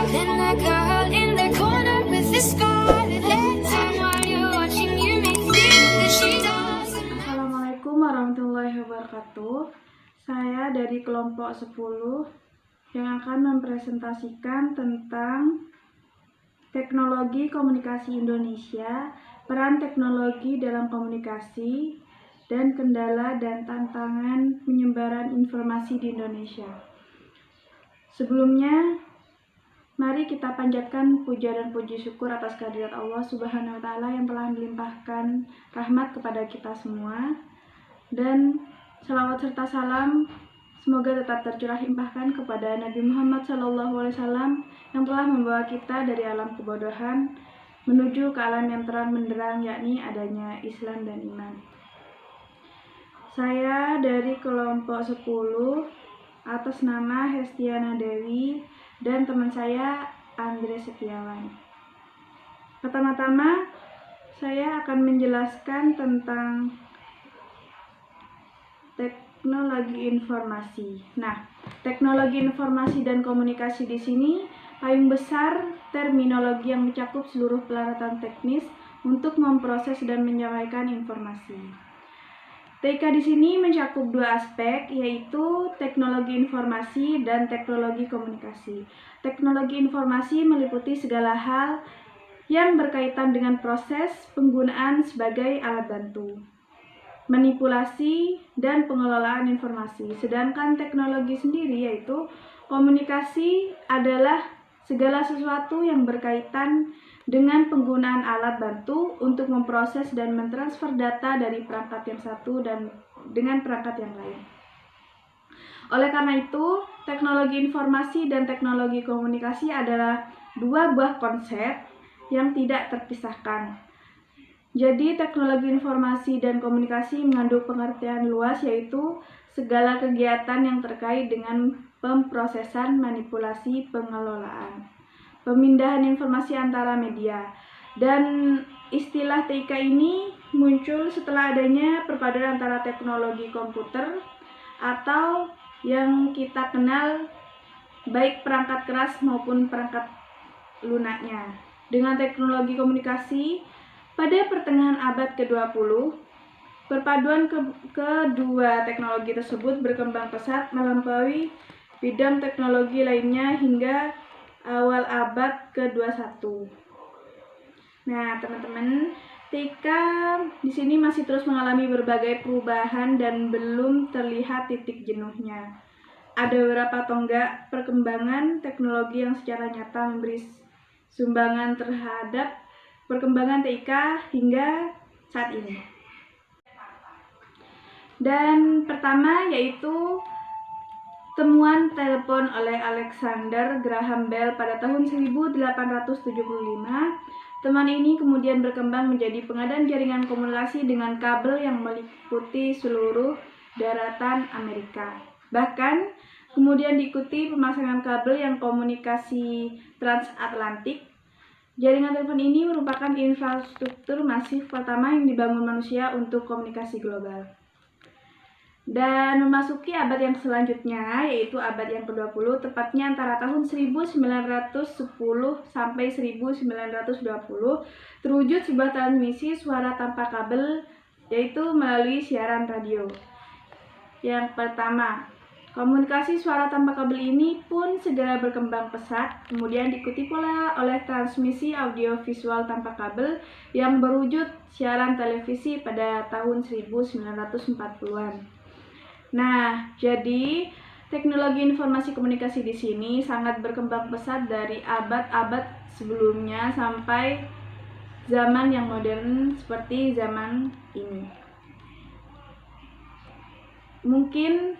Then the girl in the corner with the scarlet legs, and while you're watching, you may think that she doesn't. Assalamualaikum warahmatullahi wabarakatuh. Saya dari kelompok 10 yang akan mempresentasikan tentang teknologi komunikasi Indonesia, peran teknologi dalam komunikasi, dan kendala dan tantangan penyebaran informasi di Indonesia. Sebelumnya, mari kita panjatkan puja dan puji syukur atas kehadirat Allah Subhanahu wa Ta'ala yang telah melimpahkan rahmat kepada kita semua, dan salawat serta salam semoga tetap tercurah limpahkan kepada Nabi Muhammad SAW yang telah membawa kita dari alam kebodohan menuju ke alam yang terang benderang, yakni adanya Islam dan iman. Saya dari kelompok 10 atas nama Hestiana Dewi dan teman saya Andre Setiawan. Pertama-tama saya akan menjelaskan tentang teknologi informasi. Nah, teknologi informasi dan komunikasi di sini paling besar terminologi yang mencakup seluruh peralatan teknis untuk memproses dan menyampaikan informasi. TIK di sini mencakup dua aspek, yaitu teknologi informasi dan teknologi komunikasi. Teknologi informasi meliputi segala hal yang berkaitan dengan proses penggunaan sebagai alat bantu, manipulasi, dan pengelolaan informasi. Sedangkan teknologi sendiri, yaitu komunikasi, adalah segala sesuatu yang berkaitan dengan penggunaan alat bantu untuk memproses dan mentransfer data dari perangkat yang satu dan dengan perangkat yang lain. Oleh karena itu, teknologi informasi dan teknologi komunikasi adalah dua buah konsep yang tidak terpisahkan. Jadi, teknologi informasi dan komunikasi mengandung pengertian luas, yaitu segala kegiatan yang terkait dengan pemrosesan, manipulasi, pengelolaan, pemindahan informasi antara media. Dan istilah TIK ini muncul setelah adanya perpaduan antara teknologi komputer atau yang kita kenal baik perangkat keras maupun perangkat lunaknya dengan teknologi komunikasi. Pada pertengahan abad ke-20, perpaduan kedua teknologi tersebut berkembang pesat melampaui bidang teknologi lainnya hingga awal abad ke-21. Nah, teman-teman, TIK di sini masih terus mengalami berbagai perubahan dan belum terlihat titik jenuhnya. Ada beberapa tonggak perkembangan teknologi yang secara nyata memberi sumbangan terhadap perkembangan TIK hingga saat ini. Dan pertama yaitu temuan telepon oleh Alexander Graham Bell pada tahun 1875. Temuan ini kemudian berkembang menjadi pengadaan jaringan komunikasi dengan kabel yang meliputi seluruh daratan Amerika. Bahkan kemudian diikuti pemasangan kabel yang komunikasi transatlantik. Jaringan telepon ini merupakan infrastruktur masif pertama yang dibangun manusia untuk komunikasi global. Dan memasuki abad yang selanjutnya, yaitu abad yang ke-20, tepatnya antara tahun 1910 sampai 1920, terwujud sebuah transmisi suara tanpa kabel, yaitu melalui siaran radio. Yang pertama, komunikasi suara tanpa kabel ini pun segera berkembang pesat, kemudian diikuti pula oleh transmisi audiovisual tanpa kabel yang berwujud siaran televisi pada tahun 1940-an. Nah, jadi teknologi informasi komunikasi di sini sangat berkembang pesat dari abad-abad sebelumnya sampai zaman yang modern seperti zaman ini. Mungkin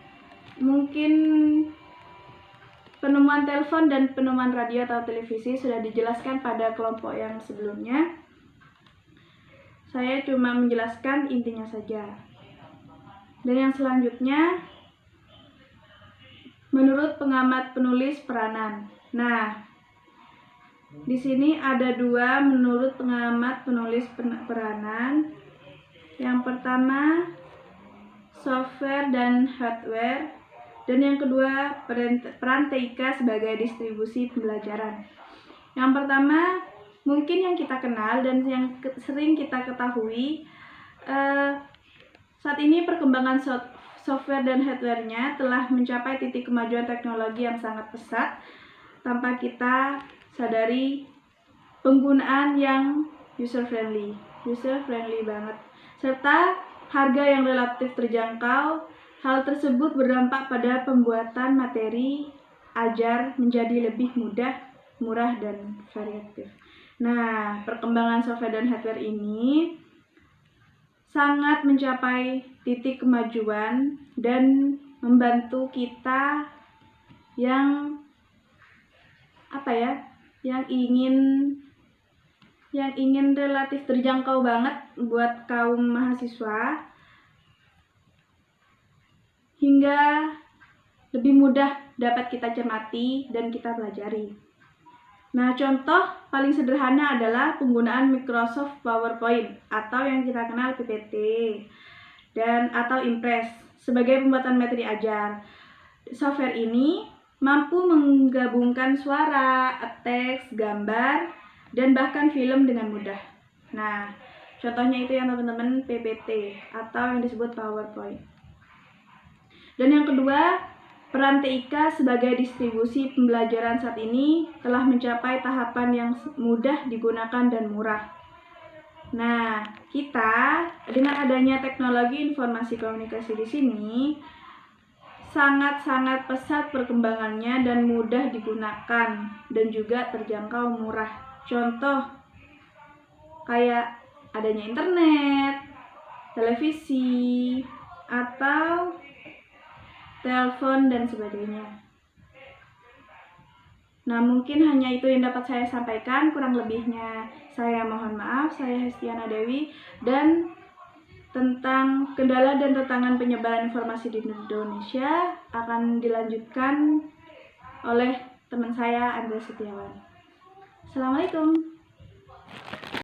penemuan telepon dan penemuan radio atau televisi sudah dijelaskan pada kelompok yang sebelumnya. Saya cuma menjelaskan intinya saja. Dan yang selanjutnya, menurut pengamat penulis peranan. Nah, di sini ada dua menurut pengamat penulis peranan. Yang pertama, software dan hardware. Dan yang kedua, peran TIK sebagai distribusi pembelajaran. Yang pertama, mungkin yang kita kenal dan yang sering kita ketahui, saat ini perkembangan software dan hardware-nya telah mencapai titik kemajuan teknologi yang sangat pesat tanpa kita sadari. Penggunaan yang user friendly banget, serta harga yang relatif terjangkau. Hal tersebut berdampak pada pembuatan materi ajar menjadi lebih mudah, murah, dan variatif. Nah, perkembangan software dan hardware ini sangat mencapai titik kemajuan dan membantu kita yang ingin relatif terjangkau banget buat kaum mahasiswa, hingga lebih mudah dapat kita cermati dan kita pelajari. Nah, contoh paling sederhana adalah penggunaan Microsoft PowerPoint atau yang kita kenal PPT dan atau Impress sebagai pembuatan materi ajar. Software ini mampu menggabungkan suara, teks, gambar, dan bahkan film dengan mudah. Nah, contohnya itu yang teman-teman PPT atau yang disebut PowerPoint. Dan yang kedua, peran TIK sebagai distribusi pembelajaran saat ini telah mencapai tahapan yang mudah digunakan dan murah. Nah, kita dengan adanya teknologi informasi komunikasi di sini sangat-sangat pesat perkembangannya dan mudah digunakan dan juga terjangkau murah. Contoh kayak adanya internet, televisi, atau telepon dan sebagainya. Nah, mungkin hanya itu yang dapat saya sampaikan. Kurang lebihnya saya mohon maaf. Saya Hestiana Dewi, dan tentang kendala dan tantangan penyebaran informasi di Indonesia akan dilanjutkan oleh teman saya, Andrea Setiawan. Assalamualaikum.